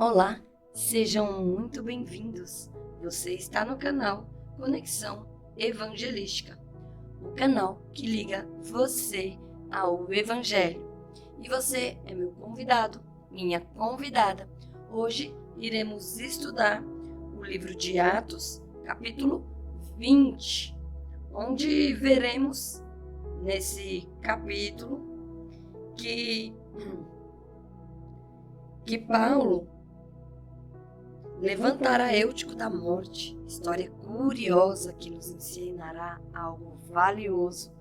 Olá, sejam muito bem-vindos. Você está no canal Conexão Evangelística, o canal que liga você ao Evangelho. E você é meu convidado, minha convidada. Hoje iremos estudar o livro de Atos, capítulo 20, onde veremos nesse capítulo que Paulo levantará Eutico da morte, história curiosa que nos ensinará algo valioso.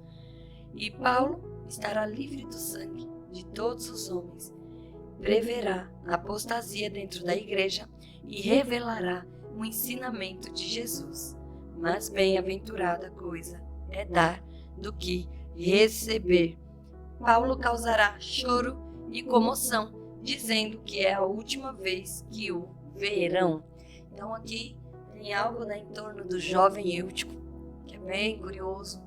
E Paulo estará livre do sangue de todos os homens, preverá a apostasia dentro da igreja e revelará o ensinamento de Jesus. Mas bem-aventurada coisa é dar do que receber. Paulo causará choro e comoção, dizendo que é a última vez que o verão. Então aqui tem algo em torno do jovem Eutico, que é bem curioso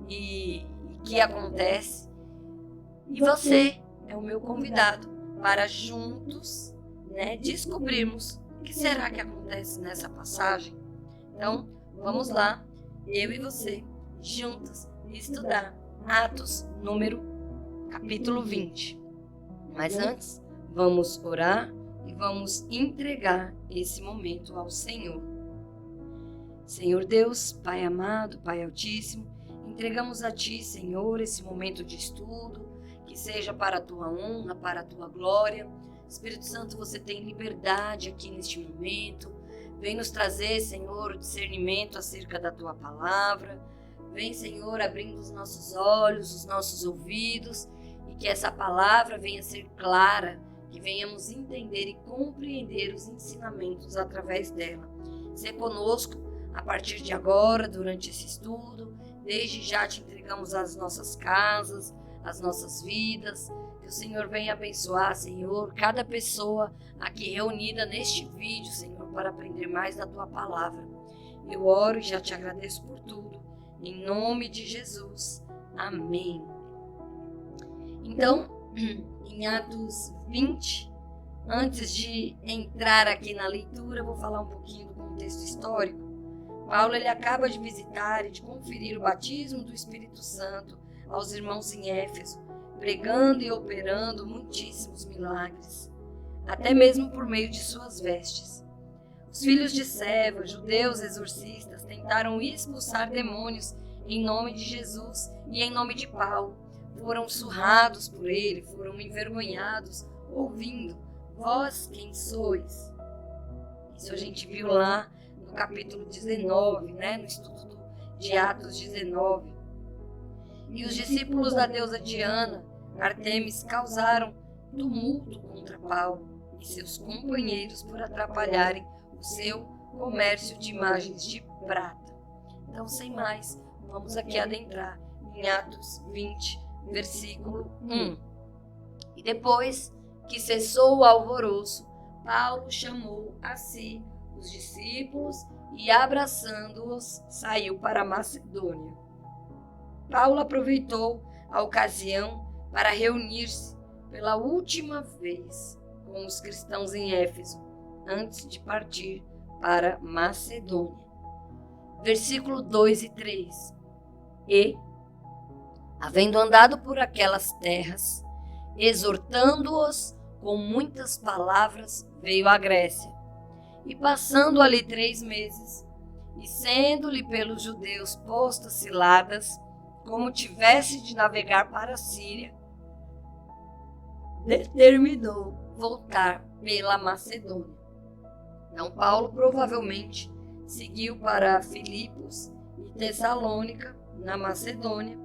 e que acontece. E você é o meu convidado para juntos, descobrirmos o que será que acontece nessa passagem. Então vamos lá, eu e você, juntos, estudar Atos capítulo 20. Mas antes, vamos orar e vamos entregar esse momento ao Senhor. Senhor Deus, Pai amado, Pai altíssimo, entregamos a Ti, Senhor, esse momento de estudo, que seja para a Tua honra, para a Tua glória. Espírito Santo, você tem liberdade aqui neste momento. Vem nos trazer, Senhor, o discernimento acerca da Tua palavra. Vem, Senhor, abrindo os nossos olhos, os nossos ouvidos, e que essa palavra venha ser clara, que venhamos entender e compreender os ensinamentos através dela. Ser conosco a partir de agora, durante esse estudo. Desde já te entregamos as nossas casas, as nossas vidas. Que o Senhor venha abençoar, Senhor, cada pessoa aqui reunida neste vídeo, Senhor, para aprender mais da Tua palavra. Eu oro e já te agradeço por tudo. Em nome de Jesus. Amém. Então, em Atos 20, antes de entrar aqui na leitura, vou falar um pouquinho do contexto histórico. Paulo ele acaba de visitar e de conferir o batismo do Espírito Santo aos irmãos em Éfeso, pregando e operando muitíssimos milagres, até mesmo por meio de suas vestes. Os filhos de Seva, judeus exorcistas, tentaram expulsar demônios em nome de Jesus e em nome de Paulo. Foram surrados por ele, foram envergonhados, ouvindo: vós quem sois? Isso a gente viu lá no capítulo 19, no estudo de Atos 19. E os discípulos da deusa Diana, Artemis, causaram tumulto contra Paulo e seus companheiros por atrapalharem o seu comércio de imagens de prata. Então, sem mais, vamos aqui adentrar em Atos 20, versículo 1. E depois que cessou o alvoroço, Paulo chamou a si os discípulos e, abraçando-os, saiu para a Macedônia. Paulo aproveitou a ocasião para reunir-se pela última vez com os cristãos em Éfeso, antes de partir para Macedônia. Versículo 2 e 3. E, havendo andado por aquelas terras, exortando-os com muitas palavras, veio à Grécia. E passando ali 3 meses, e sendo-lhe pelos judeus postas ciladas, como tivesse de navegar para a Síria, determinou voltar pela Macedônia. Então Paulo provavelmente seguiu para Filipos e Tessalônica, na Macedônia,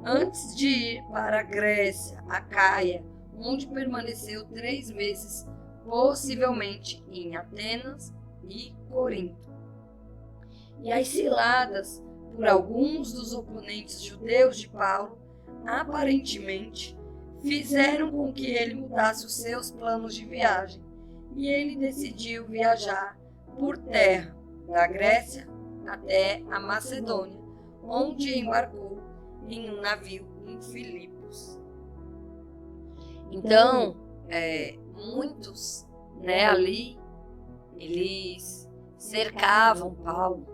antes de ir para a Grécia, Acaia, onde permaneceu 3 meses, possivelmente em Atenas e Corinto. E as ciladas por alguns dos oponentes judeus de Paulo, aparentemente, fizeram com que ele mudasse os seus planos de viagem, e ele decidiu viajar por terra, da Grécia até a Macedônia, onde embarcou em um navio em Filipos. Então, muitos né, ali, eles cercavam Paulo,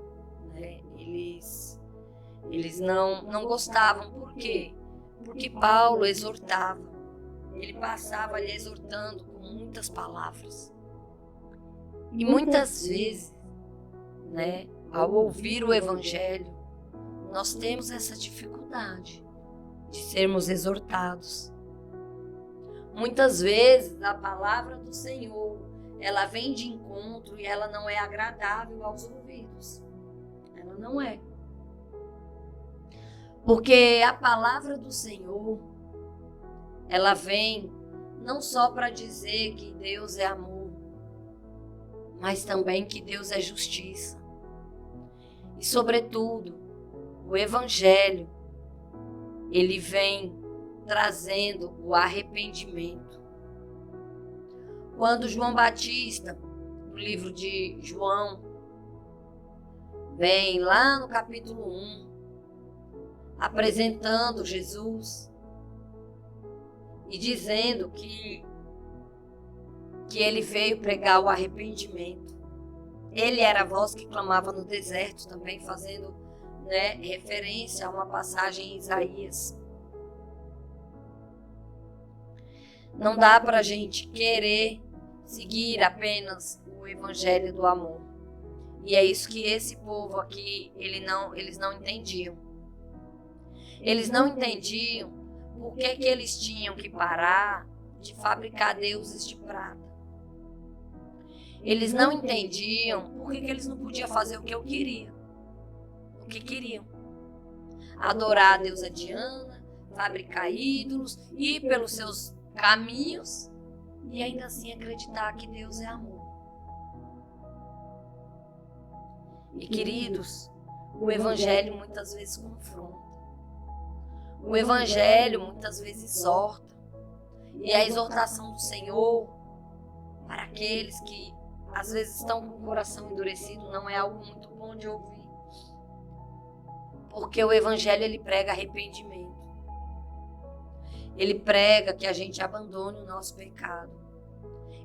né? Eles não gostavam. Por quê? Porque Paulo exortava. Ele passava ali exortando com muitas palavras. E muitas vezes, né, ao ouvir o Evangelho, nós temos essa dificuldade de sermos exortados. Muitas vezes a palavra do Senhor, ela vem de encontro e ela não é agradável aos ouvidos. Ela não é. Porque a palavra do Senhor, ela vem não só para dizer que Deus é amor, mas também que Deus é justiça. E, sobretudo, o Evangelho, ele vem trazendo o arrependimento. Quando João Batista, no livro de João, vem lá no capítulo 1, apresentando Jesus e dizendo que ele veio pregar o arrependimento. Ele era a voz que clamava no deserto, também fazendo, né, referência a uma passagem em Isaías. Não dá para a gente querer seguir apenas o evangelho do amor. E é isso que esse povo aqui, eles não entendiam. Eles não entendiam por que eles tinham que parar de fabricar deuses de prata. Eles não entendiam por que eles não podiam fazer o que eu queria. O que queriam. Adorar a deusa Diana, fabricar ídolos, ir pelos seus caminhos e ainda assim acreditar que Deus é amor. E queridos, o evangelho muitas vezes confronta. O evangelho muitas vezes exorta. E a exortação do Senhor para aqueles que às vezes estão com o coração endurecido não é algo muito bom de ouvir. Porque o evangelho, ele prega arrependimento. Ele prega que a gente abandone o nosso pecado.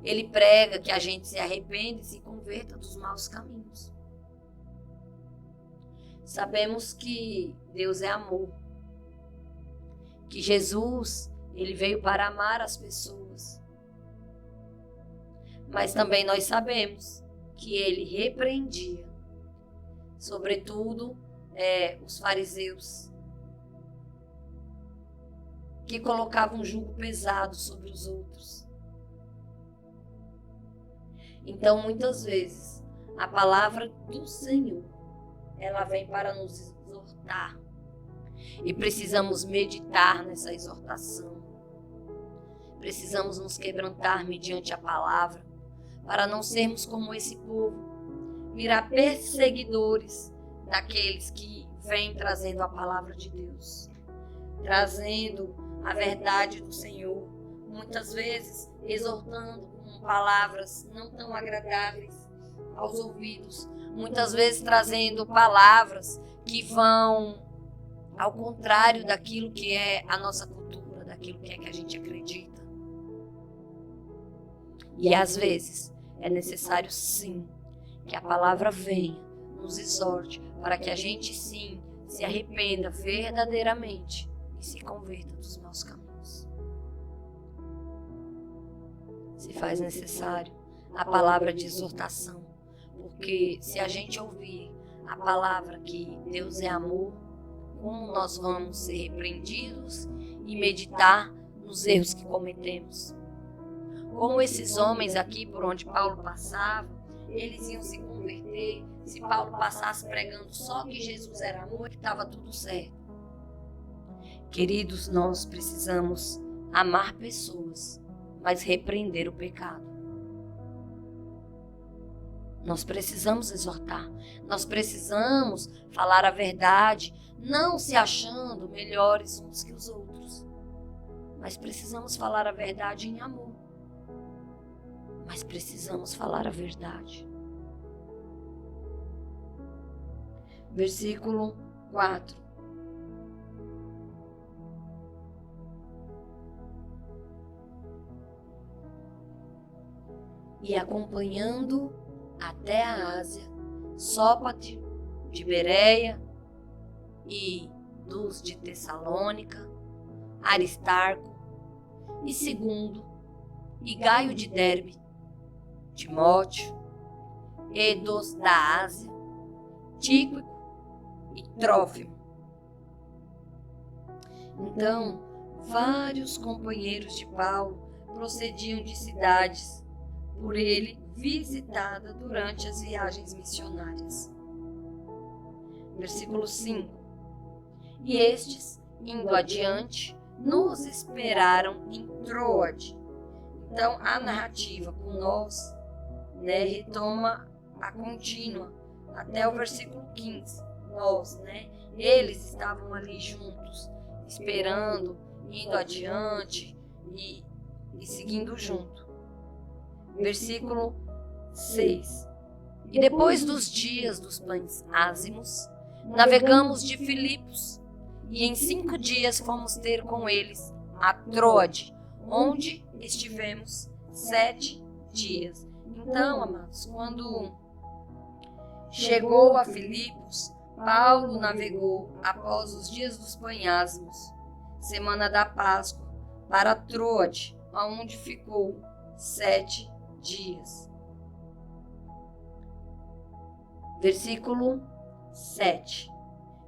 Ele prega que a gente se arrependa e se converta dos maus caminhos. Sabemos que Deus é amor. Que Jesus, ele veio para amar as pessoas. Mas também nós sabemos que ele repreendia, sobretudo, os fariseus, que colocavam um jugo pesado sobre os outros. Então, muitas vezes, a palavra do Senhor, ela vem para nos exortar. E precisamos meditar nessa exortação. Precisamos nos quebrantar mediante a palavra, para não sermos como esse povo, virar perseguidores daqueles que vêm trazendo a palavra de Deus, trazendo a verdade do Senhor, muitas vezes exortando com palavras não tão agradáveis aos ouvidos, muitas vezes trazendo palavras que vão ao contrário daquilo que é a nossa cultura, daquilo que é que a gente acredita. E às vezes é necessário sim que a palavra venha, nos exorte, para que a gente sim se arrependa verdadeiramente e se converta dos maus caminhos. Se faz necessário a palavra de exortação, porque se a gente ouvir a palavra que Deus é amor, como nós vamos ser repreendidos e meditar nos erros que cometemos. Como esses homens aqui por onde Paulo passava, eles iam se converter se Paulo passasse pregando só que Jesus era amor, que estava tudo certo. Queridos, nós precisamos amar pessoas, mas repreender o pecado. Nós precisamos exortar, nós precisamos falar a verdade, não se achando melhores uns que os outros, mas precisamos falar a verdade em amor. Mas precisamos falar a verdade. Versículo 4. e acompanhando até a Ásia, Sópater de Bereia e dos de Tessalônica, Aristarco e Segundo, e Gaio de Derbe, Timóteo, e dos da Ásia, Tíquico e Trófimo. Então, vários companheiros de Paulo procediam de cidades por ele visitada durante as viagens missionárias. Versículo 5. E estes, indo adiante, nos esperaram em Troade. Então, a narrativa com nós, retoma a contínua até o versículo 15. Nós, eles estavam ali juntos, esperando, indo adiante e seguindo junto. Versículo 6. E depois dos dias dos pães ázimos, navegamos de Filipos, e em 5 dias fomos ter com eles a Troade, onde estivemos 7 dias. Então, amados, quando chegou a Filipos, Paulo navegou após os dias dos pães ázimos, semana da Páscoa, para Troade, onde ficou 7 dias. Versículo 7.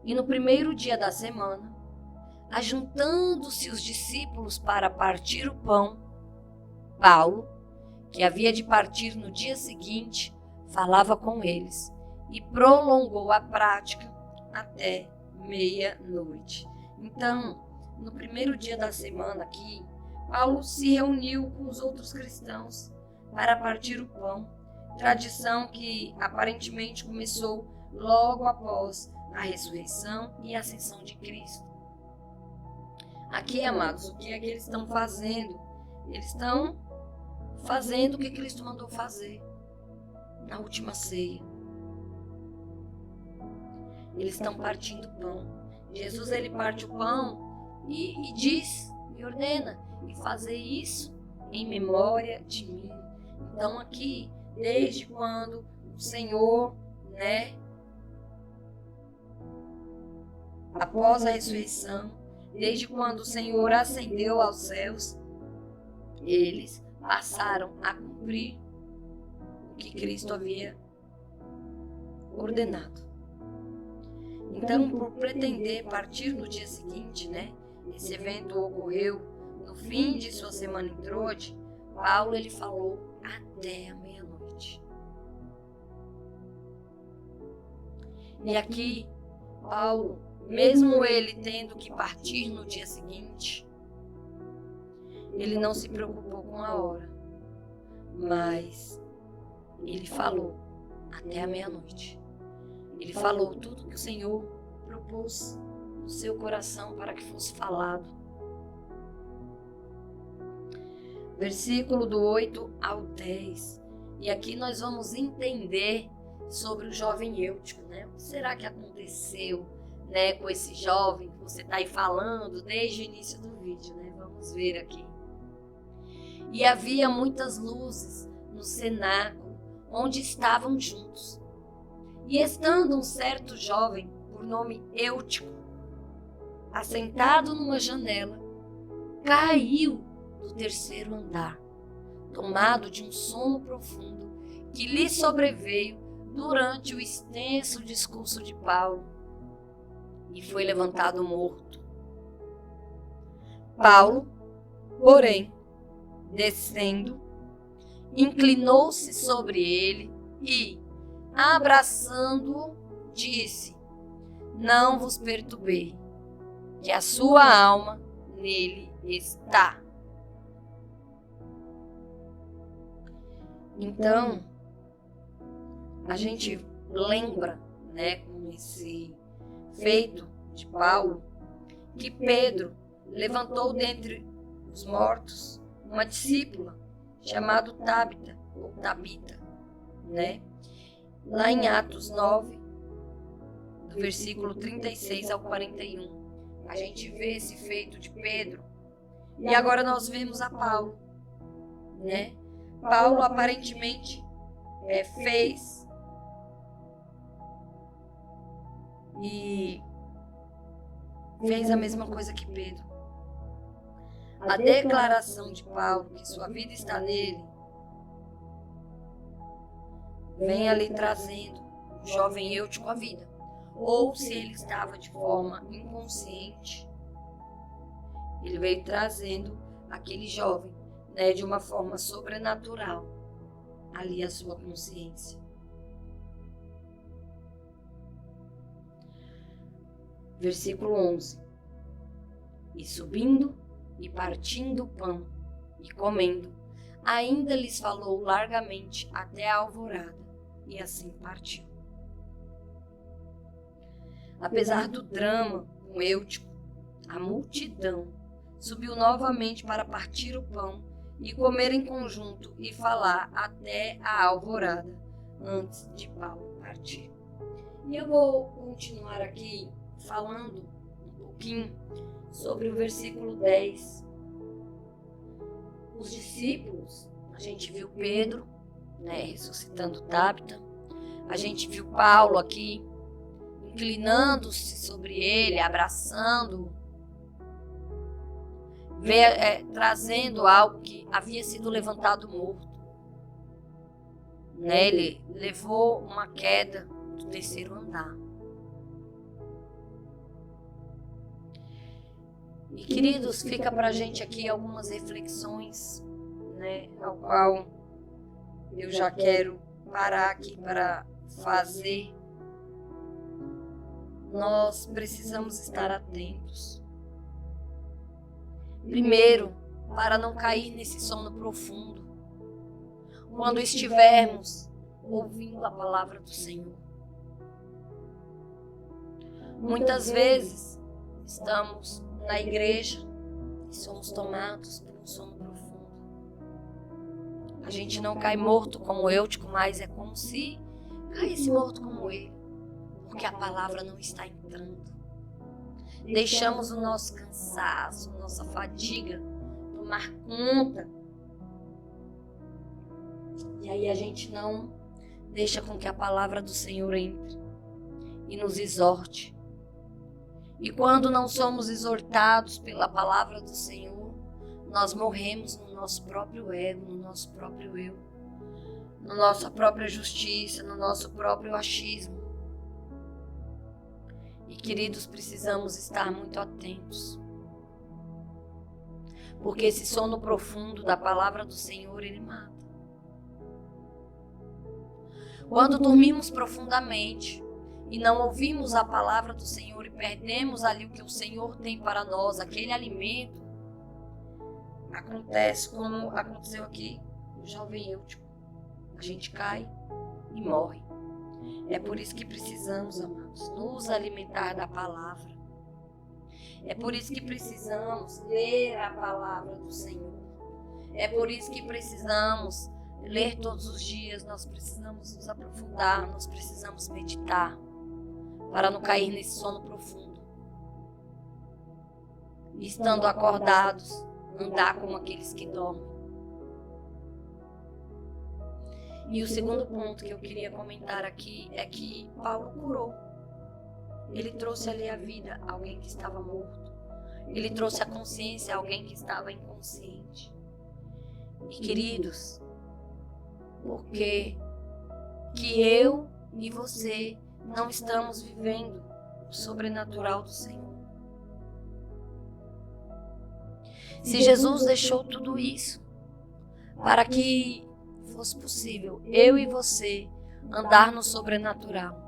E no primeiro dia da semana, ajuntando-se os discípulos para partir o pão, Paulo, que havia de partir no dia seguinte, falava com eles e prolongou a prática até meia-noite. Então, no primeiro dia da semana aqui, Paulo se reuniu com os outros cristãos para partir o pão, tradição que aparentemente começou logo após a ressurreição e a ascensão de Cristo. Aqui, amados, o que é que eles estão fazendo? Eles estão fazendo o que Cristo mandou fazer na última ceia. Eles estão partindo o pão. Jesus, ele parte o pão e diz, e ordena, e fazer isso em memória de mim. Então aqui, desde quando o Senhor, após a ressurreição, desde quando o Senhor ascendeu aos céus, eles passaram a cumprir o que Cristo havia ordenado. Então, por pretender partir no dia seguinte, esse evento ocorreu no fim de sua semana em Troade, Paulo ele falou até a meia-noite. E aqui, Paulo, mesmo ele tendo que partir no dia seguinte, ele não se preocupou com a hora, mas ele falou até a meia-noite. Ele falou tudo que o Senhor propôs no seu coração para que fosse falado. Versículo do 8 ao 10. E aqui nós vamos entender sobre o jovem Eutico, O que será que aconteceu, com esse jovem que você está aí falando desde o início do vídeo, Vamos ver aqui. E havia muitas luzes no cenáculo onde estavam juntos. E estando um certo jovem, por nome Eutico, assentado numa janela, caiu do 3º andar, tomado de um sono profundo que lhe sobreveio durante o extenso discurso de Paulo, e foi levantado morto. Paulo, porém, descendo, inclinou-se sobre ele e, abraçando-o, disse: Não vos perturbei, que a sua alma nele está. Então, a gente lembra, com esse feito de Paulo, que Pedro levantou dentre os mortos uma discípula chamada Tabita, ou Tabita, Lá em Atos 9, do versículo 36 ao 41, a gente vê esse feito de Pedro. E agora nós vemos a Paulo, Paulo aparentemente fez e fez a mesma coisa que Pedro. A declaração de Paulo que sua vida está nele vem ali trazendo o jovem Eutico à vida. Ou se ele estava de forma inconsciente, ele veio trazendo aquele jovem, de uma forma sobrenatural ali a sua consciência. Versículo 11. E subindo e partindo o pão e comendo, ainda lhes falou largamente até a alvorada, e assim partiu. Apesar do drama com Eutico, a multidão subiu novamente para partir o pão e comer em conjunto e falar até a alvorada, antes de Paulo partir. E eu vou continuar aqui falando um pouquinho sobre o versículo 10. Os discípulos, a gente viu Pedro, ressuscitando Tábita, a gente viu Paulo aqui, inclinando-se sobre ele, abraçando-o, trazendo algo que havia sido levantado morto. Ele levou uma queda do terceiro andar. E, queridos, fica para a gente aqui algumas reflexões, ao qual eu já quero parar aqui para fazer. Nós precisamos estar atentos. Primeiro, para não cair nesse sono profundo, quando estivermos ouvindo a palavra do Senhor. Muitas vezes estamos na igreja e somos tomados por um sono profundo. A gente não cai morto como Eutico, mas é como se caísse morto como ele, porque a palavra não está entrando. Deixamos o nosso cansaço, nossa fadiga tomar conta. E aí a gente não deixa com que a palavra do Senhor entre e nos exorte. E quando não somos exortados pela palavra do Senhor, nós morremos no nosso próprio ego, no nosso próprio eu, na nossa própria justiça, no nosso próprio achismo. E, queridos, precisamos estar muito atentos. Porque esse sono profundo da palavra do Senhor, ele mata. Quando dormimos profundamente e não ouvimos a palavra do Senhor e perdemos ali o que o Senhor tem para nós, aquele alimento, acontece como aconteceu aqui com o jovem Eutico. A gente cai e morre. É por isso que precisamos, amados, nos alimentar da palavra. É por isso que precisamos ler a palavra do Senhor. É por isso que precisamos ler todos os dias, nós precisamos nos aprofundar, nós precisamos meditar, para não cair nesse sono profundo. E estando acordados, andar como aqueles que dormem. E o segundo ponto que eu queria comentar aqui é que Paulo curou. Ele trouxe ali a vida a alguém que estava morto. Ele trouxe a consciência a alguém que estava inconsciente. E, queridos, porque que eu e você não estamos vivendo o sobrenatural do Senhor? Se Jesus deixou tudo isso para que fosse possível eu e você andar no sobrenatural,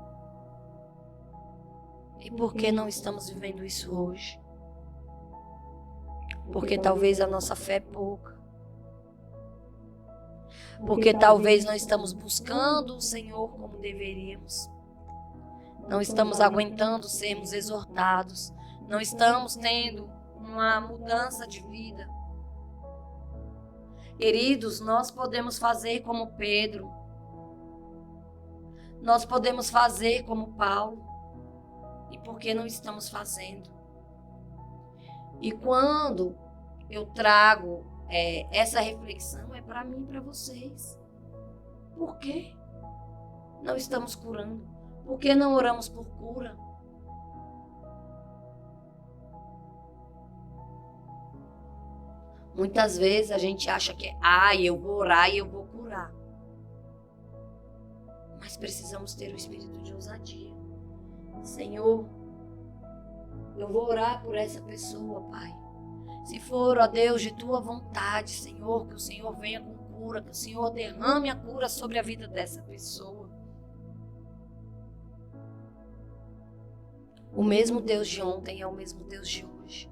e por que não estamos vivendo isso hoje? Porque talvez a nossa fé é pouca. Porque talvez não estamos buscando o Senhor como deveríamos. Não estamos aguentando sermos exortados. Não estamos tendo uma mudança de vida. Queridos, nós podemos fazer como Pedro. Nós podemos fazer como Paulo. E por que não estamos fazendo? E quando eu trago essa reflexão, é para mim e para vocês. Por quê não estamos curando? Por que não oramos por cura? Muitas vezes a gente acha que eu vou orar e eu vou curar. Mas precisamos ter o espírito de ousadia. Senhor, eu vou orar por essa pessoa, Pai. Se for, ó Deus, de tua vontade, Senhor, que o Senhor venha com cura, que o Senhor derrame a cura sobre a vida dessa pessoa. O mesmo Deus de ontem é o mesmo Deus de hoje.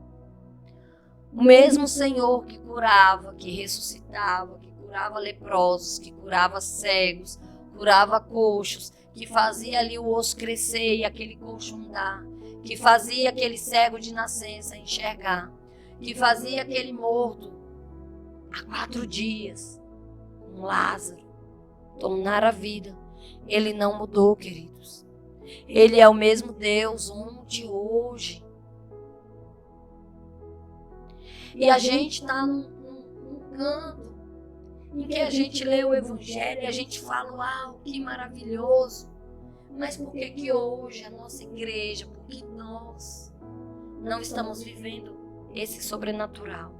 O mesmo Senhor que curava, que ressuscitava, que curava leprosos, que curava cegos, curava coxos, que fazia ali o osso crescer e aquele coxo andar, que fazia aquele cego de nascença enxergar, que fazia aquele morto há 4 dias, um Lázaro, tornar a vida. Ele não mudou, queridos. Ele é o mesmo Deus ontem, hoje. E a gente está num canto em que a gente lê o Evangelho e a gente fala, que maravilhoso. Mas por que hoje a nossa igreja, por que nós não estamos vivendo esse sobrenatural?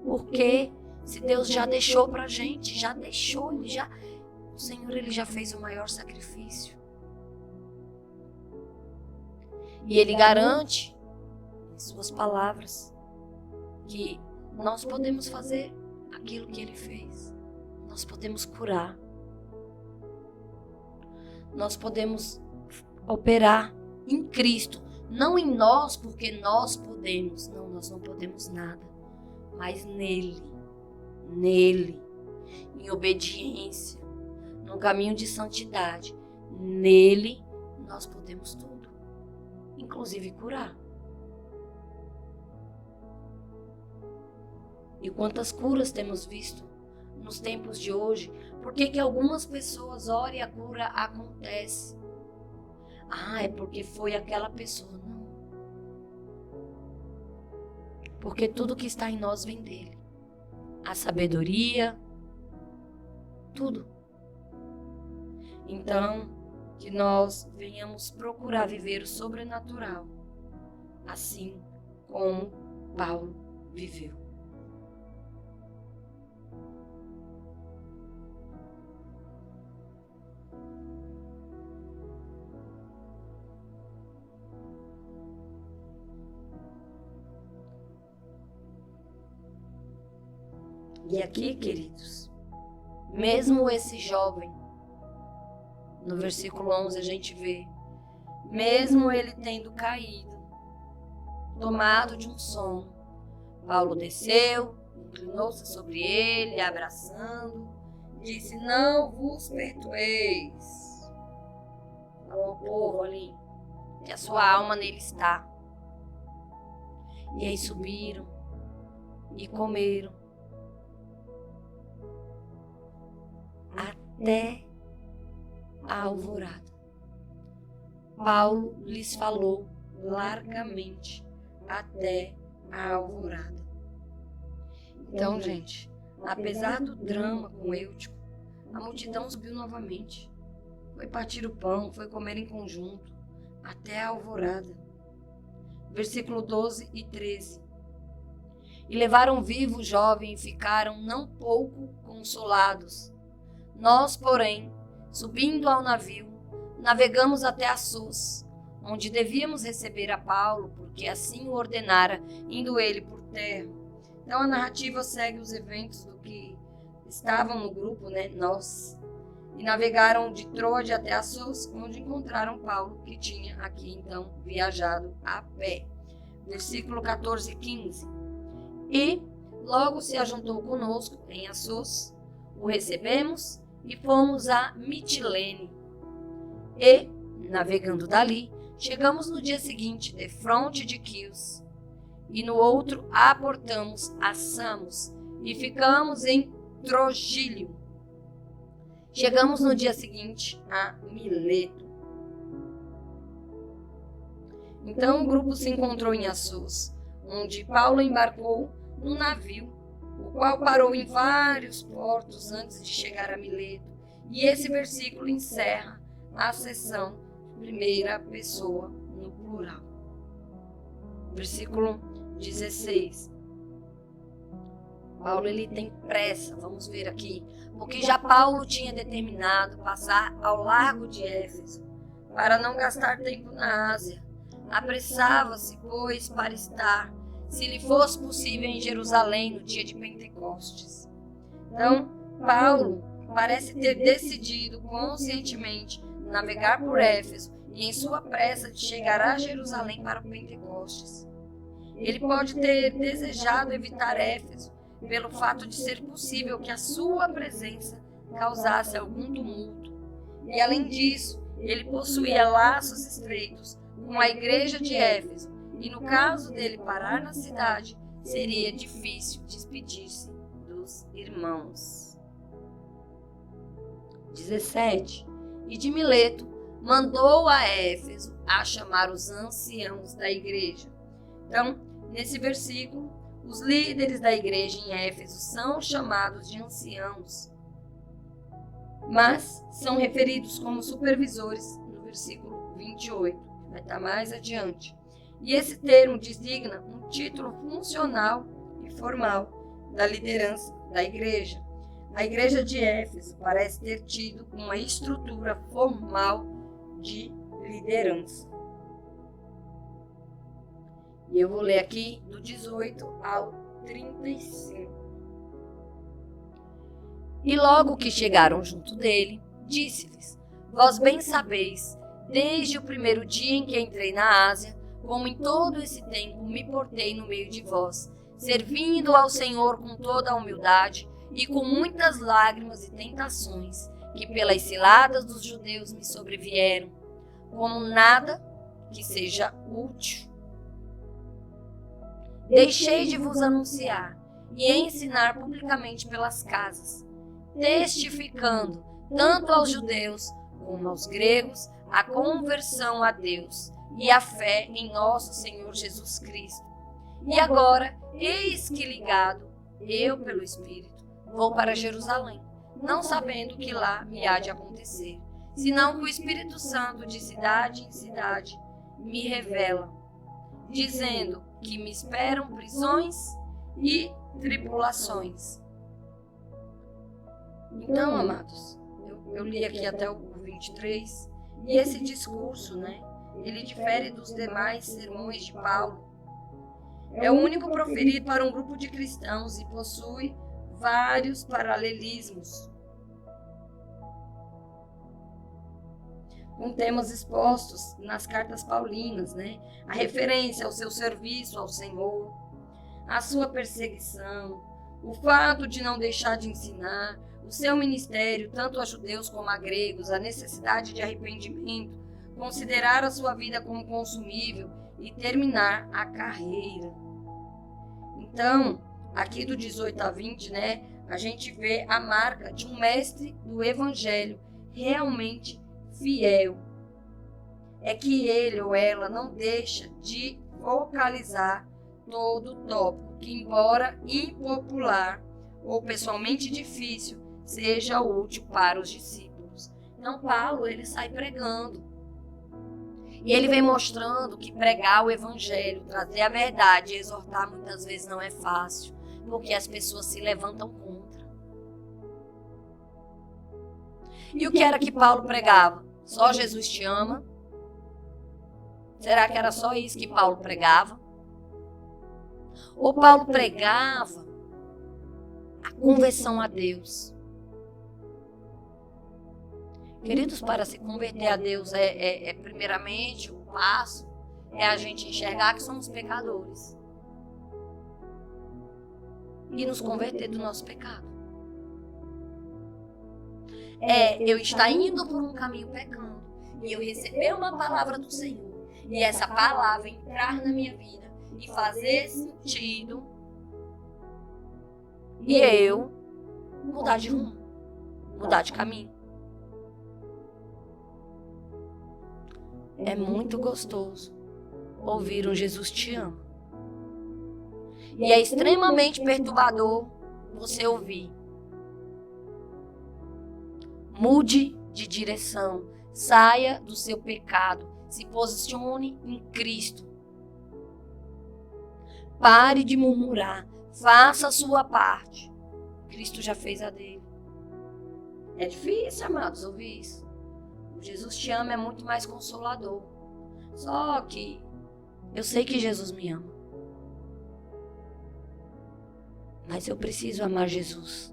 Porque se Deus já deixou pra gente, já deixou, o Senhor ele já fez o maior sacrifício. E Ele garante, em suas palavras, que nós podemos fazer aquilo que Ele fez. Nós podemos curar. Nós podemos operar em Cristo. Não em nós, porque nós podemos. Não, nós não podemos nada. Mas nele, em obediência, no caminho de santidade, nele nós podemos tudo, inclusive curar. E quantas curas temos visto nos tempos de hoje? Por que algumas pessoas oram e a cura acontece? É porque foi aquela pessoa. Não. Porque tudo que está em nós vem dele. A sabedoria, tudo. Então, que nós venhamos procurar viver o sobrenatural, assim como Paulo viveu. E aqui, queridos, mesmo esse jovem, no versículo 11 a gente vê, mesmo ele tendo caído, tomado de um sono, Paulo desceu, inclinou-se sobre ele, abraçando, disse, não vos perdoeis. Falou ao povo ali, que a sua alma nele está. E aí subiram e comeram até a alvorada. Paulo lhes falou largamente até a alvorada. Então, gente, apesar do drama com Eutico, a multidão subiu novamente. Foi partir o pão, foi comer em conjunto, até a alvorada. Versículo 12 e 13. E levaram vivo o jovem e ficaram não pouco consolados. Nós, porém, subindo ao navio, navegamos até Assos, onde devíamos receber a Paulo, porque assim o ordenara, indo ele por terra. Então a narrativa segue os eventos do que estavam no grupo, nós. E navegaram de Troade até Assos, onde encontraram Paulo, que tinha aqui então viajado a pé. Versículo 14 e 15. E logo se ajuntou conosco em Assos, o recebemos e fomos a Mitilene. E, navegando dali, chegamos no dia seguinte defronte de Quios, e no outro aportamos a Samos, e ficamos em Trogílio. Chegamos no dia seguinte a Mileto. Então o grupo se encontrou em Assos, onde Paulo embarcou num navio, o o qual parou em vários portos antes de chegar a Mileto. E esse versículo encerra a seção primeira pessoa no plural. Versículo 16. Paulo ele tem pressa, vamos ver aqui, porque já Paulo tinha determinado passar ao largo de Éfeso, para não gastar tempo na Ásia. Apressava-se, pois, para estar, se lhe fosse possível, em Jerusalém no dia de Pentecostes. Então, Paulo parece ter decidido conscientemente navegar por Éfeso e em sua pressa de chegar a Jerusalém para o Pentecostes. Ele pode ter desejado evitar Éfeso pelo fato de ser possível que a sua presença causasse algum tumulto. E além disso, ele possuía laços estreitos com a igreja de Éfeso, e no caso dele parar na cidade, seria difícil despedir-se dos irmãos. 17. E de Mileto mandou a Éfeso a chamar os anciãos da igreja. Então, nesse versículo, os líderes da igreja em Éfeso são chamados de anciãos, mas são referidos como supervisores no versículo 28, que vai estar mais adiante. E esse termo designa um título funcional e formal da liderança da igreja. A igreja de Éfeso parece ter tido uma estrutura formal de liderança. E eu vou ler aqui do 18 ao 35. E logo que chegaram junto dele, disse-lhes: Vós bem sabeis, desde o primeiro dia em que entrei na Ásia, como em todo esse tempo me portei no meio de vós, servindo ao Senhor com toda a humildade e com muitas lágrimas e tentações, que pelas ciladas dos judeus me sobrevieram, como nada que seja útil. Deixei de vos anunciar e ensinar publicamente pelas casas, testificando tanto aos judeus como aos gregos a conversão a Deus e a fé em nosso Senhor Jesus Cristo. E agora, eis que ligado, eu pelo Espírito, vou para Jerusalém, não sabendo o que lá me há de acontecer, senão que o Espírito Santo de cidade em cidade me revela, dizendo que me esperam prisões e tribulações. Então, amados, eu li aqui até o 23, e esse discurso, ele difere dos demais sermões de Paulo. É o único proferido para um grupo de cristãos e possui vários paralelismos, com temas expostos nas cartas paulinas, a referência ao seu serviço ao Senhor, a sua perseguição, o fato de não deixar de ensinar, o seu ministério tanto a judeus como a gregos, a necessidade de arrependimento, considerar a sua vida como consumível e terminar a carreira. Então, aqui do 18 a 20, a gente vê a marca de um mestre do evangelho realmente fiel. É que ele ou ela não deixa de focalizar todo o tópico, que embora impopular ou pessoalmente difícil, seja útil para os discípulos. Então Paulo, ele sai pregando. E ele vem mostrando que pregar o evangelho, trazer a verdade e exortar muitas vezes não é fácil, porque as pessoas se levantam contra. E o que era que Paulo pregava? Só Jesus te ama? Será que era só isso que Paulo pregava? Ou Paulo pregava a conversão a Deus? Queridos, para se converter a Deus primeiramente o passo é a gente enxergar que somos pecadores e nos converter do nosso pecado. Eu estar indo por um caminho pecando e eu receber uma palavra do Senhor e essa palavra entrar na minha vida e fazer sentido e eu mudar de rumo, mudar de caminho. É muito gostoso ouvir um Jesus te ama. E é extremamente perturbador você ouvir. Mude de direção, saia do seu pecado, se posicione em Cristo. Pare de murmurar, faça a sua parte. Cristo já fez a dele. É difícil, amados, ouvir isso. O Jesus te ama é muito mais consolador. Só que eu sei que Jesus me ama. Mas eu preciso amar Jesus.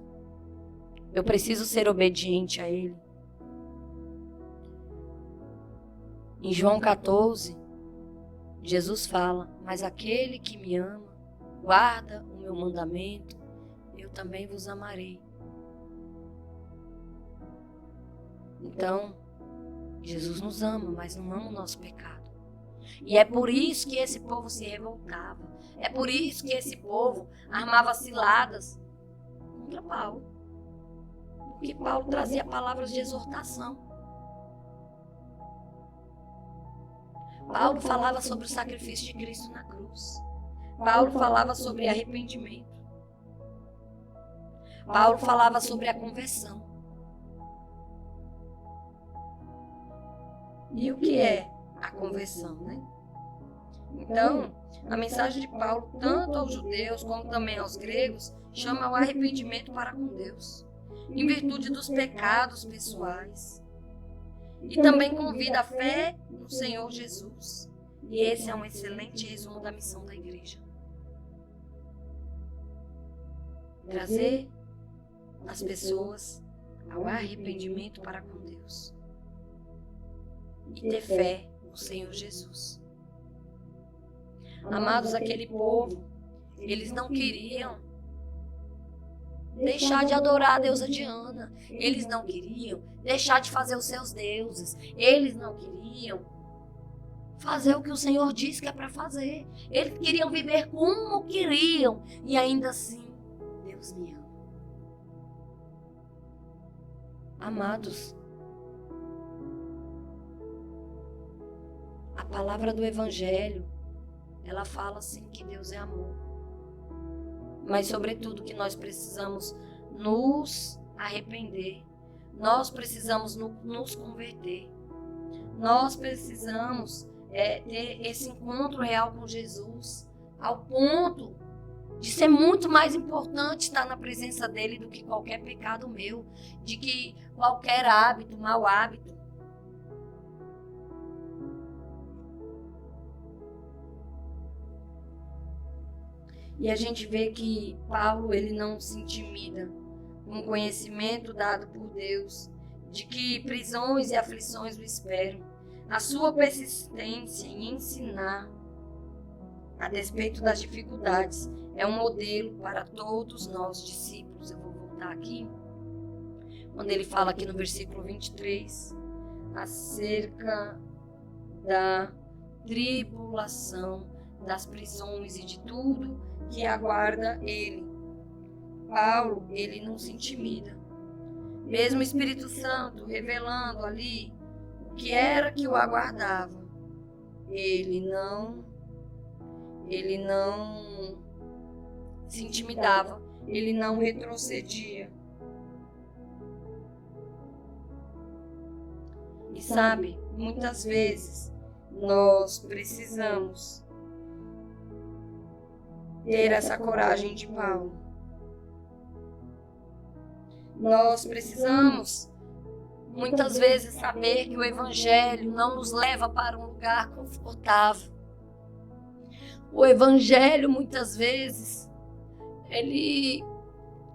Eu preciso ser obediente a Ele. Em João 14, Jesus fala: mas aquele que me ama, guarda o meu mandamento, eu também vos amarei. Então, Jesus nos ama, mas não ama o nosso pecado. E é por isso que esse povo se revoltava. É por isso que esse povo armava ciladas contra Paulo. Porque Paulo trazia palavras de exortação. Paulo falava sobre o sacrifício de Cristo na cruz. Paulo falava sobre arrependimento. Paulo falava sobre a conversão. E o que é a conversão, né? Então, a mensagem de Paulo, tanto aos judeus como também aos gregos, chama ao arrependimento para com Deus, em virtude dos pecados pessoais. E também convida a fé no Senhor Jesus. E esse é um excelente resumo da missão da igreja. Trazer as pessoas ao arrependimento para com Deus. E ter fé no Senhor Jesus. Amados, aquele povo, eles não queriam deixar de adorar a deusa Diana. Eles não queriam deixar de fazer os seus deuses. Eles não queriam fazer o que o Senhor disse que é para fazer. Eles queriam viver como queriam. E ainda assim, Deus me ama. Amados, a palavra do Evangelho, ela fala assim que Deus é amor. Mas sobretudo que nós precisamos nos arrepender. Nós precisamos nos converter. Nós precisamos ter esse encontro real com Jesus, ao ponto de ser muito mais importante estar na presença dele do que qualquer pecado meu, de que qualquer hábito, mau hábito. E a gente vê que Paulo, ele não se intimida com o conhecimento dado por Deus, de que prisões e aflições o esperam. A sua persistência em ensinar, a despeito das dificuldades, é um modelo para todos nós discípulos. Eu vou voltar aqui, quando ele fala aqui no versículo 23, acerca da tribulação, das prisões e de tudo que aguarda ele. Paulo, ele não se intimida. Mesmo o Espírito Santo revelando ali o que era que o aguardava, ele não se intimidava, ele não retrocedia. E sabe, muitas vezes nós precisamos ter essa coragem de Paulo. Nós precisamos, muitas vezes, saber que o Evangelho não nos leva para um lugar confortável. O Evangelho, muitas vezes, ele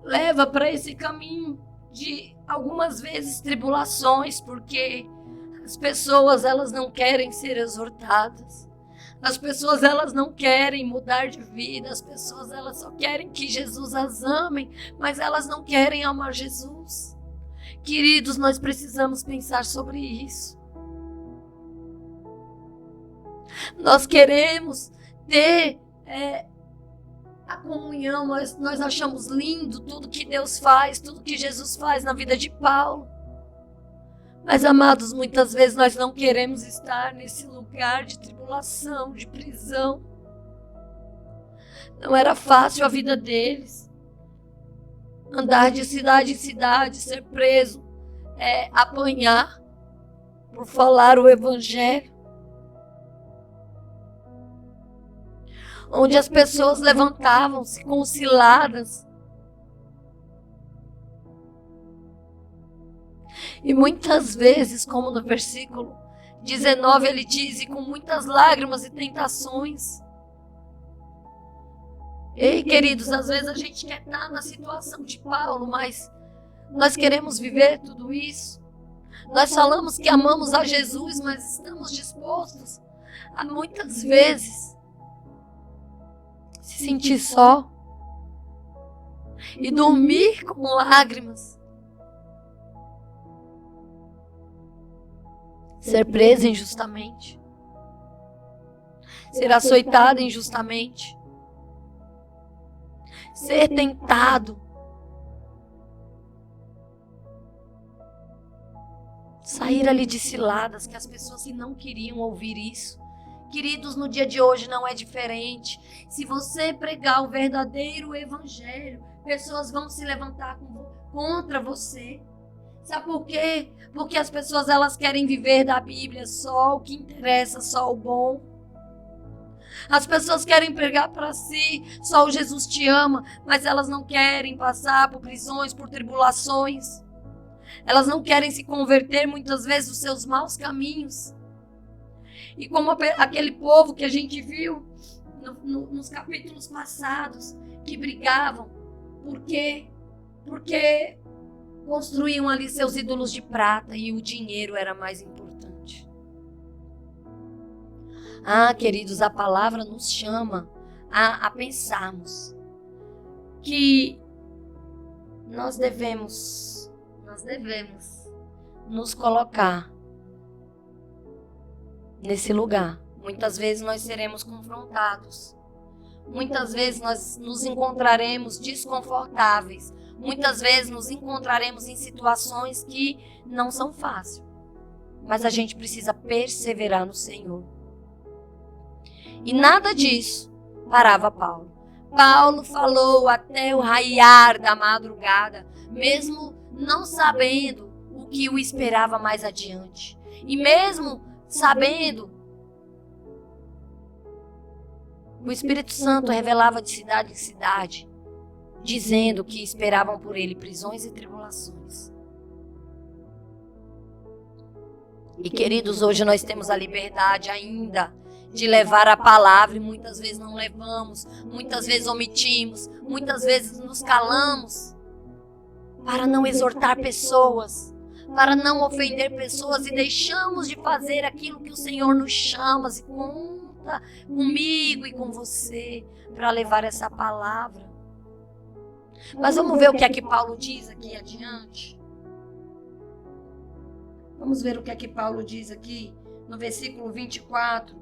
leva para esse caminho de, algumas vezes, tribulações, porque as pessoas, elas não querem ser exortadas. As pessoas, elas não querem mudar de vida. As pessoas, elas só querem que Jesus as ame, mas elas não querem amar Jesus. Queridos, nós precisamos pensar sobre isso. Nós queremos ter a comunhão, nós achamos lindo tudo que Deus faz, tudo que Jesus faz na vida de Paulo. Mas, amados, muitas vezes nós não queremos estar nesse lugar de tribulação, de prisão. Não era fácil a vida deles. andar de cidade em cidade, ser preso, apanhar por falar o evangelho. Onde as pessoas levantavam-se com ciladas. E muitas vezes, como no versículo 19 ele diz, e com muitas lágrimas e tentações. Ei, queridos, às vezes a gente quer estar na situação de Paulo, mas nós queremos viver tudo isso. Nós falamos que amamos a Jesus, mas estamos dispostos a muitas vezes se sentir só e dormir com lágrimas, ser preso injustamente, ser açoitado injustamente, ser tentado, sair ali de ciladas que as pessoas não queriam ouvir isso. Queridos, no dia de hoje não é diferente. Se você pregar o verdadeiro evangelho, pessoas vão se levantar contra você. Sabe por quê? Porque as pessoas elas querem viver da Bíblia só o que interessa, só o bom. As pessoas querem pregar para si, só o Jesus te ama, mas elas não querem passar por prisões, por tribulações. Elas não querem se converter muitas vezes dos seus maus caminhos. E como aquele povo que a gente viu nos capítulos passados, que brigavam. Por quê? Porque construíam ali seus ídolos de prata e o dinheiro era mais importante. Queridos, a palavra nos chama a pensarmos que nós devemos nos colocar nesse lugar. Muitas vezes nós seremos confrontados. Muitas vezes nós nos encontraremos desconfortáveis. Muitas vezes nos encontraremos em situações que não são fáceis. Mas a gente precisa perseverar no Senhor. E nada disso parava Paulo. Paulo falou até o raiar da madrugada, mesmo não sabendo o que o esperava mais adiante. E mesmo sabendo, o Espírito Santo revelava de cidade em cidade, dizendo que esperavam por ele prisões e tribulações. E queridos, hoje nós temos a liberdade ainda de levar a palavra e muitas vezes não levamos, muitas vezes omitimos, muitas vezes nos calamos para não exortar pessoas, para não ofender pessoas e deixamos de fazer aquilo que o Senhor nos chama e conta comigo e com você para levar essa palavra. Mas vamos ver o que é que Paulo diz aqui adiante. Vamos ver o que é que Paulo diz aqui no versículo 24.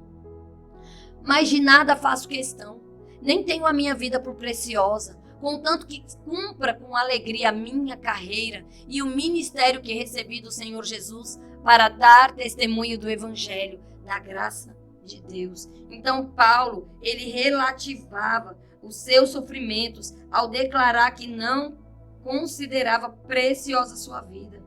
Mas de nada faço questão, nem tenho a minha vida por preciosa, contanto que cumpra com alegria a minha carreira e o ministério que recebi do Senhor Jesus para dar testemunho do Evangelho, da graça de Deus. Então Paulo, ele relativava os seus sofrimentos ao declarar que não considerava preciosa sua vida.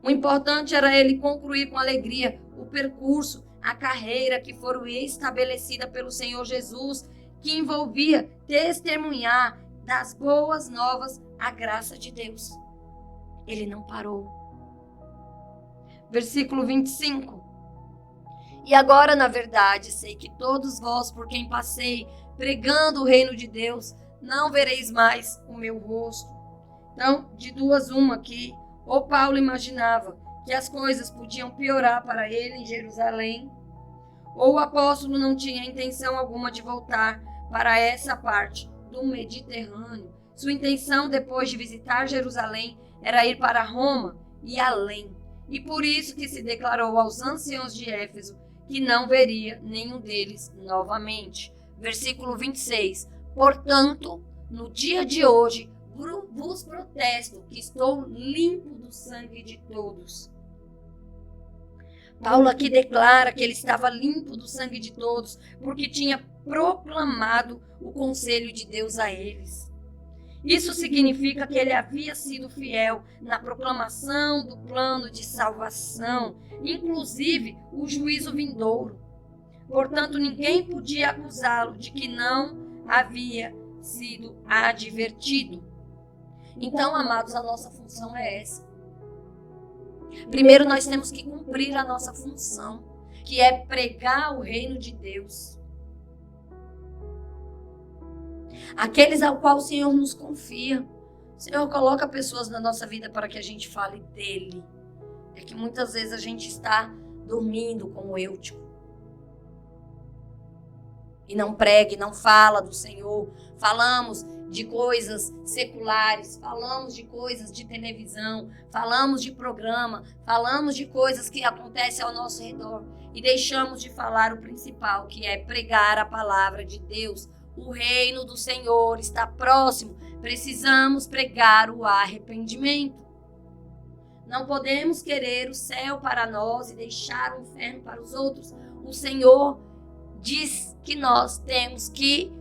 O importante era ele concluir com alegria o percurso, a carreira que foi estabelecida pelo Senhor Jesus, que envolvia testemunhar das boas novas a graça de Deus. Ele não parou. Versículo 25. E agora, na verdade, sei que todos vós, por quem passei, pregando o reino de Deus, não vereis mais o meu rosto. Então, de duas uma aqui, ou Paulo imaginava que as coisas podiam piorar para ele em Jerusalém, ou o apóstolo não tinha intenção alguma de voltar para essa parte do Mediterrâneo. Sua intenção, depois de visitar Jerusalém, era ir para Roma e além. E por isso que se declarou aos anciãos de Éfeso que não veria nenhum deles novamente. Versículo 26. Portanto, no dia de hoje, vos protesto que estou limpo do sangue de todos. Paulo aqui declara que ele estava limpo do sangue de todos, porque tinha proclamado o conselho de Deus a eles. Isso significa que ele havia sido fiel na proclamação do plano de salvação, inclusive o juízo vindouro. Portanto, ninguém podia acusá-lo de que não havia sido advertido. Então, amados, a nossa função é essa. Primeiro, nós temos que cumprir a nossa função, que é pregar o reino de Deus. Aqueles ao qual o Senhor nos confia. O Senhor coloca pessoas na nossa vida para que a gente fale dele. É que muitas vezes a gente está dormindo como Eutico. E não prega, e não fala do Senhor. Falamos de coisas seculares, falamos de coisas de televisão, falamos de programa, falamos de coisas que acontecem ao nosso redor. E deixamos de falar o principal, que é pregar a palavra de Deus. O reino do Senhor está próximo. Precisamos pregar o arrependimento. Não podemos querer o céu para nós e deixar o inferno para os outros. O Senhor diz que nós temos que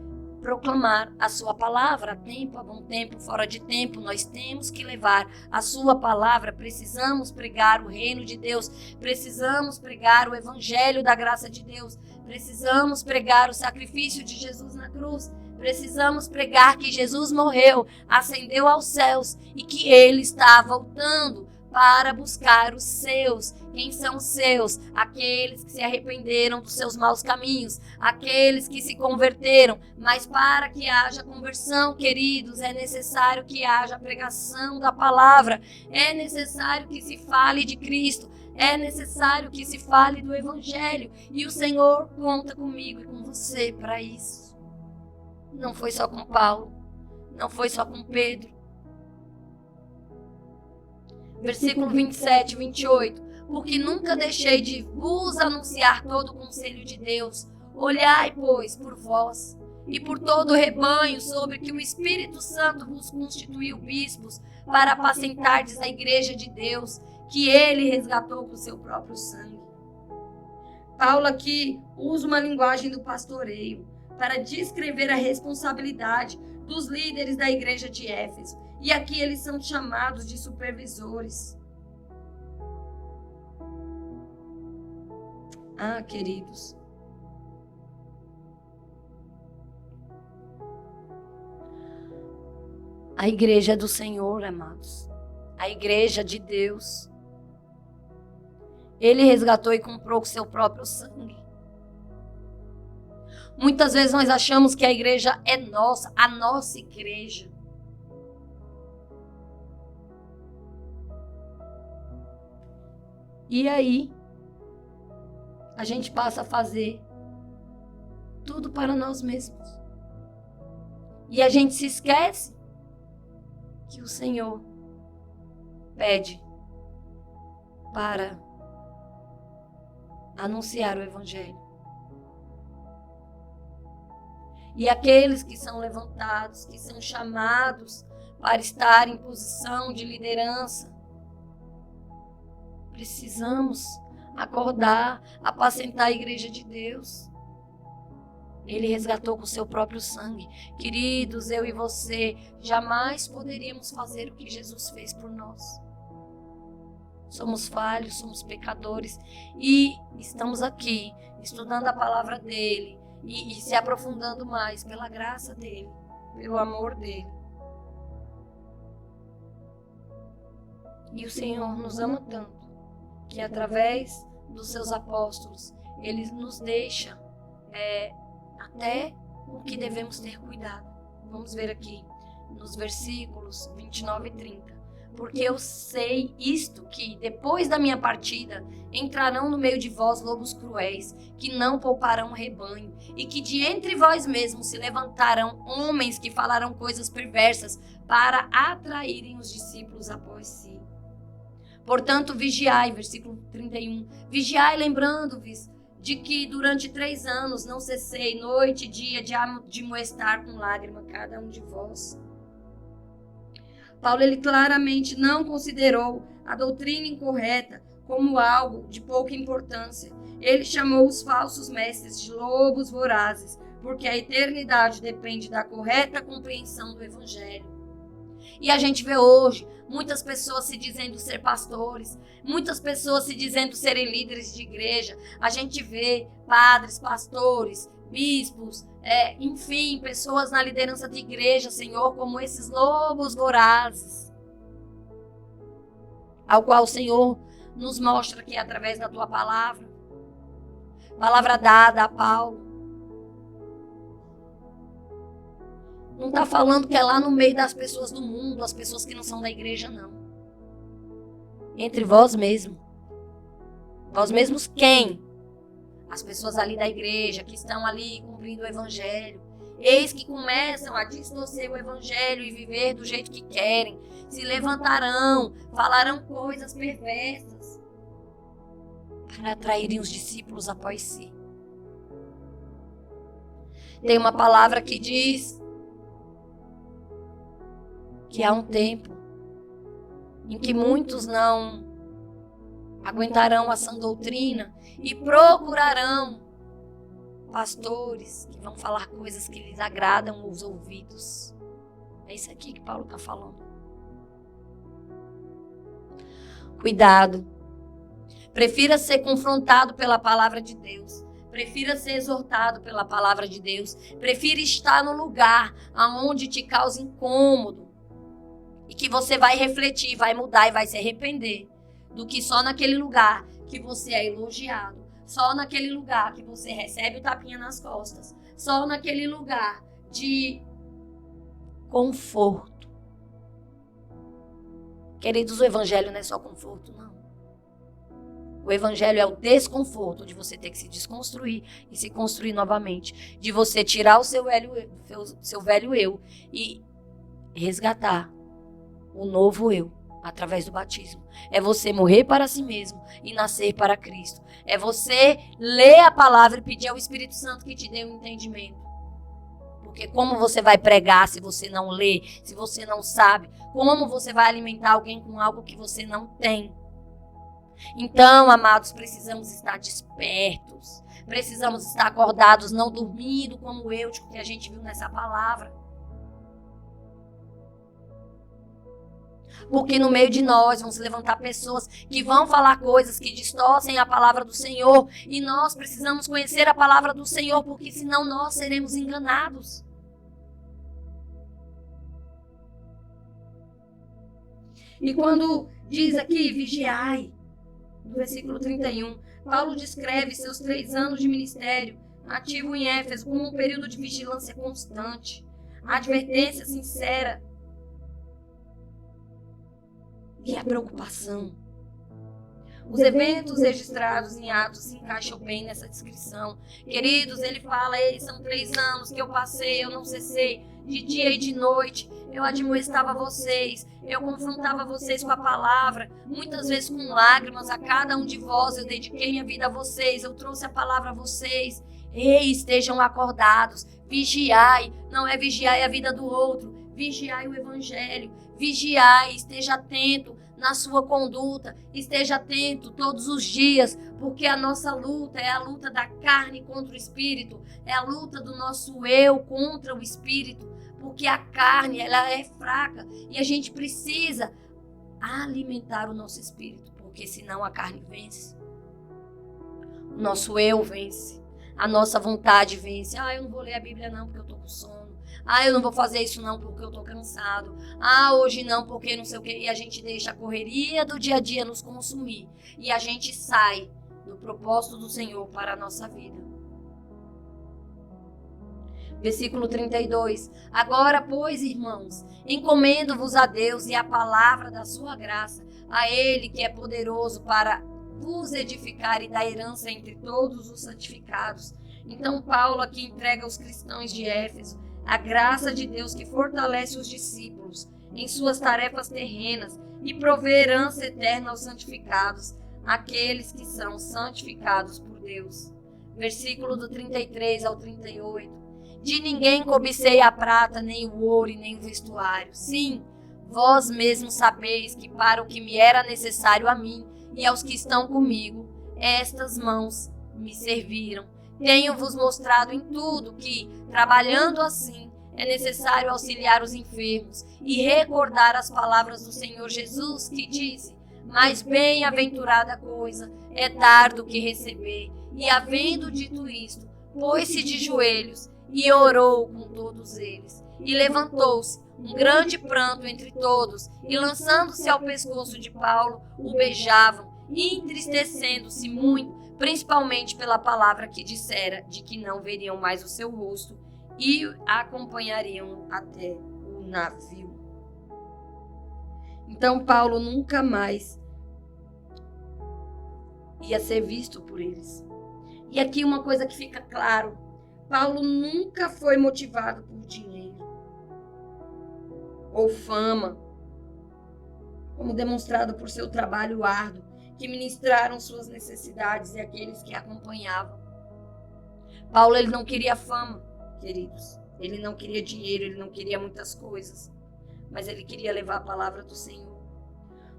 proclamar a sua palavra a tempo, a bom tempo, fora de tempo. Nós temos que levar a sua palavra. Precisamos pregar o reino de Deus. Precisamos pregar o evangelho da graça de Deus. Precisamos pregar o sacrifício de Jesus na cruz. Precisamos pregar que Jesus morreu, ascendeu aos céus e que ele está voltando para buscar os seus. Quem são os seus? Aqueles que se arrependeram dos seus maus caminhos, aqueles que se converteram. Mas para que haja conversão, queridos, é necessário que haja pregação da palavra, é necessário que se fale de Cristo, é necessário que se fale do Evangelho. E o Senhor conta comigo e com você para isso. Não foi só com Paulo, não foi só com Pedro. Versículo 27 e 28. Porque nunca deixei de vos anunciar todo o conselho de Deus. Olhai, pois, por vós e por todo o rebanho sobre que o Espírito Santo vos constituiu bispos para apacentardes a igreja de Deus, que ele resgatou com o seu próprio sangue. Paulo aqui usa uma linguagem do pastoreio para descrever a responsabilidade dos líderes da igreja de Éfeso. E aqui eles são chamados de supervisores. Ah, queridos. A igreja é do Senhor, amados. A igreja de Deus. Ele resgatou e comprou com seu próprio sangue. Muitas vezes nós achamos que a igreja é nossa, a nossa igreja. E aí, a gente passa a fazer tudo para nós mesmos. E a gente se esquece que o Senhor pede para anunciar o Evangelho. E aqueles que são levantados, que são chamados para estar em posição de liderança, precisamos acordar, apacentar a igreja de Deus. Ele resgatou com o seu próprio sangue. Queridos, eu e você jamais poderíamos fazer o que Jesus fez por nós. Somos falhos, somos pecadores e estamos aqui estudando a palavra dele e se aprofundando mais pela graça dele, pelo amor dele. E o Senhor nos ama tanto que através dos seus apóstolos, ele nos deixa até o que devemos ter cuidado. Vamos ver aqui nos versículos 29 e 30. Porque eu sei isto, que depois da minha partida entrarão no meio de vós lobos cruéis, que não pouparão o rebanho, e que de entre vós mesmos se levantarão homens que falarão coisas perversas para atraírem os discípulos após si. Portanto, vigiai, versículo 31, vigiai lembrando-vos de que durante 3 anos não cessei noite e dia de admoestar com lágrima cada um de vós. Paulo, ele claramente não considerou a doutrina incorreta como algo de pouca importância. Ele chamou os falsos mestres de lobos vorazes, porque a eternidade depende da correta compreensão do Evangelho. E a gente vê hoje muitas pessoas se dizendo ser pastores, muitas pessoas se dizendo serem líderes de igreja. A gente vê padres, pastores, bispos, enfim, pessoas na liderança de igreja, Senhor, como esses lobos vorazes, ao qual o Senhor nos mostra aqui através da tua palavra dada a Paulo. Não está falando que é lá no meio das pessoas do mundo, as pessoas que não são da igreja, não. Entre vós mesmos. Vós mesmos quem? As pessoas ali da igreja, que estão ali cumprindo o evangelho. Eis que começam a distorcer o evangelho e viver do jeito que querem. Se levantarão, falarão coisas perversas para atraírem os discípulos após si. Tem uma palavra que diz que há um tempo em que muitos não aguentarão a sã doutrina e procurarão pastores que vão falar coisas que lhes agradam aos ouvidos. É isso aqui que Paulo está falando. Cuidado. Prefira ser confrontado pela palavra de Deus. Prefira ser exortado pela palavra de Deus. Prefira estar no lugar aonde te causa incômodo e que você vai refletir, vai mudar e vai se arrepender, do que só naquele lugar que você é elogiado, só naquele lugar que você recebe o tapinha nas costas, só naquele lugar de conforto. Queridos, o evangelho não é só conforto, não. O evangelho é o desconforto de você ter que se desconstruir e se construir novamente, de você tirar o seu velho eu e resgatar o novo eu através do batismo. É você morrer para si mesmo e nascer para Cristo. É você ler a palavra e pedir ao Espírito Santo que te dê um entendimento. Porque como você vai pregar se você não lê, se você não sabe? Como você vai alimentar alguém com algo que você não tem? Então, amados, precisamos estar despertos. Precisamos estar acordados, não dormindo como o Eutico que a gente viu nessa palavra. Porque no meio de nós vão se levantar pessoas que vão falar coisas que distorcem a palavra do Senhor. E nós precisamos conhecer a palavra do Senhor, porque senão nós seremos enganados. E quando diz aqui, vigiai, no versículo 31, Paulo descreve seus 3 anos de ministério ativo em Éfeso como um período de vigilância constante, advertência sincera e a preocupação. Os eventos registrados em Atos se encaixam bem nessa descrição. Queridos, ele fala, são 3 anos que eu passei, eu não cessei, de dia e de noite, eu admoestava vocês, eu confrontava vocês com a palavra, muitas vezes com lágrimas, a cada um de vós eu dediquei minha vida a vocês, eu trouxe a palavra a vocês. Ei, estejam acordados, vigiai, não é vigiai a vida do outro, vigiai o evangelho, vigiai, esteja atento na sua conduta, esteja atento todos os dias, porque a nossa luta é a luta da carne contra o espírito, é a luta do nosso eu contra o espírito, porque a carne ela é fraca e a gente precisa alimentar o nosso espírito, porque senão a carne vence, o nosso eu vence, a nossa vontade vence. Eu não vou ler a Bíblia não porque eu estou com sono. Eu não vou fazer isso não porque eu tô cansado. Hoje não porque não sei o quê. E a gente deixa a correria do dia a dia nos consumir. E a gente sai do propósito do Senhor para a nossa vida. Versículo 32. Agora, pois, irmãos, encomendo-vos a Deus e a palavra da sua graça, a Ele que é poderoso para vos edificar e dar herança entre todos os santificados. Então, Paulo aqui entrega aos cristãos de Éfeso a graça de Deus que fortalece os discípulos em suas tarefas terrenas e provê herança eterna aos santificados, aqueles que são santificados por Deus. Versículo do 33 ao 38. De ninguém cobicei a prata, nem o ouro e nem o vestuário. Sim, vós mesmos sabeis que para o que me era necessário a mim e aos que estão comigo, estas mãos me serviram. Tenho-vos mostrado em tudo que, trabalhando assim, é necessário auxiliar os enfermos e recordar as palavras do Senhor Jesus, que disse: mais bem-aventurada coisa é dar do que receber. E havendo dito isto, pôs-se de joelhos e orou com todos eles. E levantou-se um grande pranto entre todos, e lançando-se ao pescoço de Paulo, o beijavam, e entristecendo-se muito, principalmente pela palavra que dissera, de que não veriam mais o seu rosto, e acompanhariam até o navio. Então Paulo nunca mais ia ser visto por eles. E aqui uma coisa que fica claro: Paulo nunca foi motivado por dinheiro ou fama, como demonstrado por seu trabalho árduo, que ministraram suas necessidades e aqueles que acompanhavam. Paulo, ele não queria fama, queridos. Ele não queria dinheiro, ele não queria muitas coisas, mas ele queria levar a palavra do Senhor.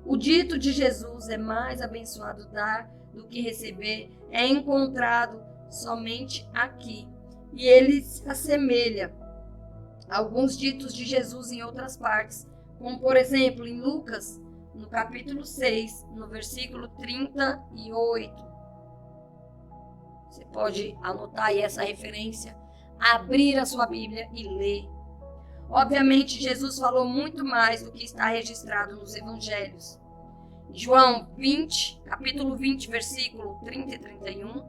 O dito de Jesus: é mais abençoado dar do que receber, é encontrado somente aqui. E ele se assemelha a alguns ditos de Jesus em outras partes, como por exemplo em Lucas, no capítulo 6, no versículo 38. Você pode anotar aí essa referência, abrir a sua Bíblia e ler. Obviamente, Jesus falou muito mais do que está registrado nos evangelhos. João 20, capítulo 20, versículo 30 e 31,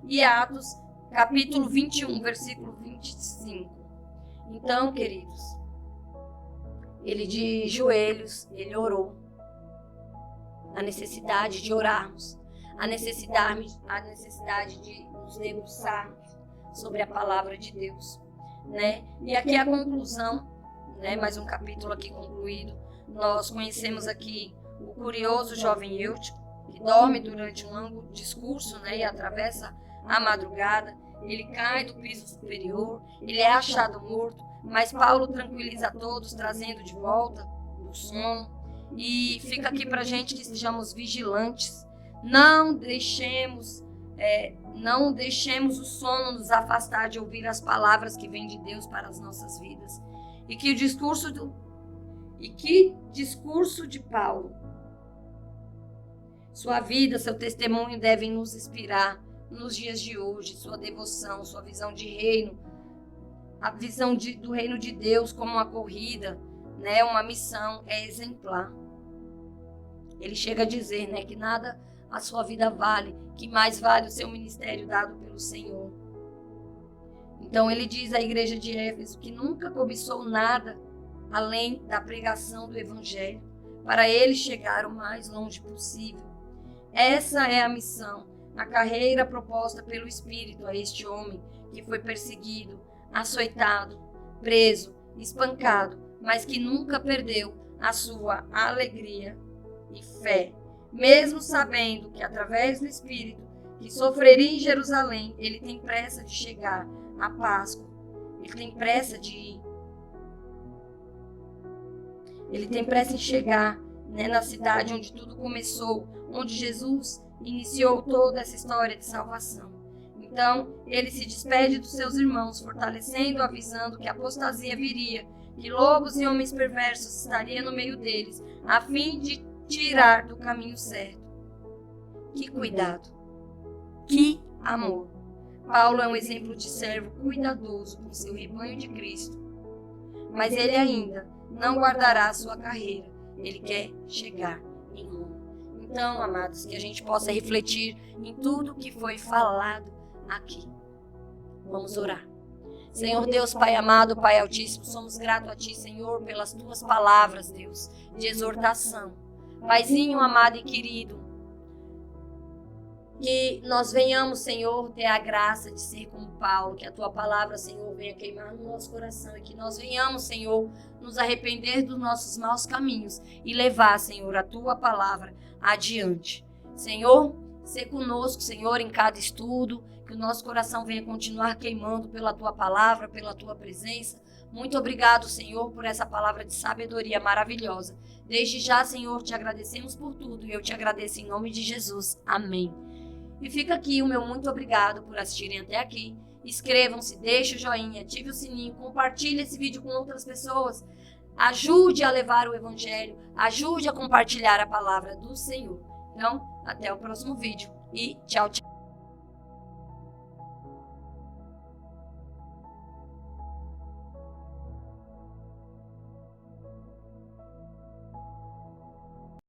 e Atos, capítulo 21, versículo 25. Então, queridos, ele de joelhos, ele orou. A necessidade de orarmos, a necessidade de nos debruçarmos sobre a palavra de Deus, né? E aqui a conclusão, né? Mais um capítulo aqui concluído. Nós conhecemos aqui o curioso jovem Eutico, que dorme durante um longo discurso, né? E atravessa a madrugada. Ele cai do piso superior, ele é achado morto, mas Paulo tranquiliza todos, trazendo de volta o sono. E fica aqui para a gente que sejamos vigilantes, não deixemos o sono nos afastar de ouvir as palavras que vêm de Deus para as nossas vidas. E que discurso de Paulo, sua vida, seu testemunho devem nos inspirar nos dias de hoje. Sua devoção, sua visão de reino, a visão do reino de Deus como uma corrida, né, uma missão, é exemplar. Ele chega a dizer, né, que nada a sua vida vale, que mais vale o seu ministério dado pelo Senhor. Então ele diz à igreja de Éfeso que nunca cobiçou nada além da pregação do Evangelho, para ele chegar o mais longe possível. Essa é a missão, a carreira proposta pelo Espírito a este homem que foi perseguido, açoitado, preso, espancado, mas que nunca perdeu a sua alegria e fé, mesmo sabendo que através do Espírito que sofreria em Jerusalém, ele tem pressa de chegar à Páscoa, ele tem pressa de ir, ele tem pressa em chegar, né, na cidade onde tudo começou, onde Jesus iniciou toda essa história de salvação. Então, ele se despede dos seus irmãos, fortalecendo, avisando que a apostasia viria, que lobos e homens perversos estariam no meio deles, a fim de tirar do caminho certo. Que cuidado! Que amor! Paulo é um exemplo de servo cuidadoso com seu rebanho de Cristo. Mas ele ainda não guardará a sua carreira. Ele quer chegar em Roma. Então, amados, que a gente possa refletir em tudo que foi falado aqui. Vamos orar. Senhor Deus, Pai amado, Pai altíssimo, somos gratos a Ti, Senhor, pelas Tuas palavras, Deus, de exortação. Paizinho amado e querido, que nós venhamos, Senhor, ter a graça de ser como Paulo, que a Tua palavra, Senhor, venha queimar no nosso coração e que nós venhamos, Senhor, nos arrepender dos nossos maus caminhos e levar, Senhor, a Tua palavra adiante. Senhor, ser conosco, Senhor, em cada estudo, que o nosso coração venha continuar queimando pela Tua palavra, pela Tua presença. Muito obrigado, Senhor, por essa palavra de sabedoria maravilhosa. Desde já, Senhor, te agradecemos por tudo e eu te agradeço em nome de Jesus. Amém. E fica aqui o meu muito obrigado por assistirem até aqui. inscrevam-se, deixe o joinha, ative o sininho, compartilhe esse vídeo com outras pessoas. Ajude a levar o evangelho, ajude a compartilhar a palavra do Senhor. Então, até o próximo vídeo e tchau, tchau.